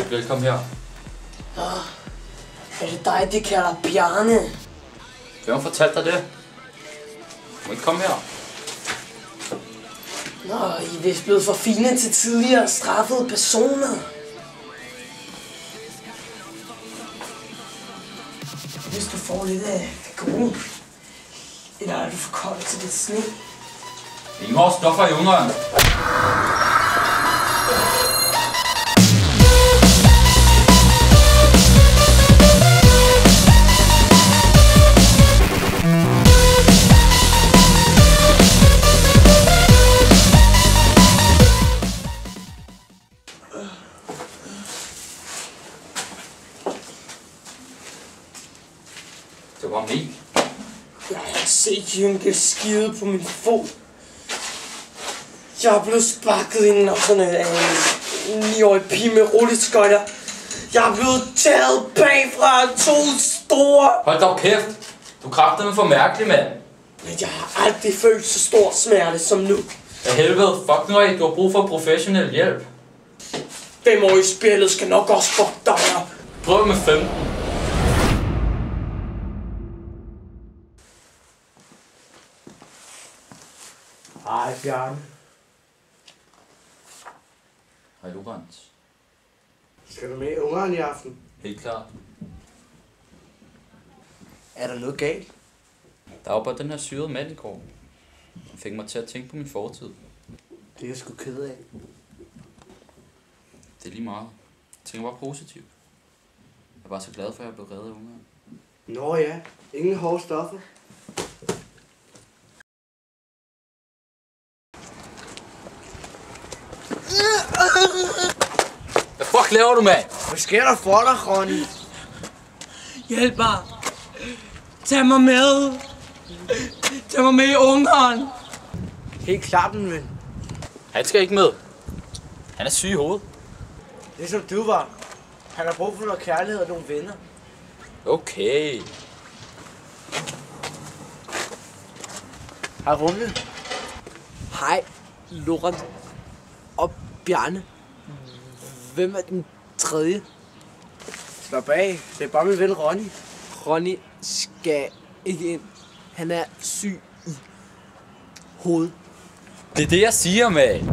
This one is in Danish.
Velkommen her. Er det dig, de kalder Bjarne? Hvem har fortalt dig det? Du må ikke komme her. Nå, I er vist blevet for fine til tidligere straffede personer. Hvis du får lidt af det gode, eller er du for kold til det sne? Ingen hårde stoffer i ungeren. Det var mig. Jeg har set Jynke skide på min fod. Jeg er blevet sparket i nosserne af en 9-årig pige med rulleskøjter. Jeg er blevet taget bagfra af 2 store... Hold dog kæft. Du kræfter med for mærkelig, mand. Men jeg har aldrig følt så stor smerte som nu. Af helvede, fuck nu af. Du har brug for professionel hjælp. 5 år i spillet skal nok også fuck dig op. Prøv med 5. Hej, Bjarne. Hej, Lorenz. Skal du med i ungeren i aften? Helt klart. Er der noget galt? Der var bare den her syrede mand i går. Han fik mig til at tænke på min fortid. Det er jeg sgu ked af. Det er lige meget. Jeg tænker bare positivt. Jeg er bare så glad for, at jeg blev reddet af ungeren. Nå ja, ingen hårde stoffer. Hvad fuck laver du, mand? Hvad sker der for dig, Ronny? Hjælp mig. Tag mig med. Tag mig med i ungeren. Helt klart, min ven. Han skal ikke med. Han er syg i hovedet. Ligesom du var. Han har brug for noget kærlighed og nogle venner. Okay. Hej, Rumle. Hej, Lorenz og Bjarne. Hvem er den tredje? Slap af. Det er bare min ven Ronny. Ronny skal ikke ind. Han er syg i hovedet. Det er det, jeg siger, mand.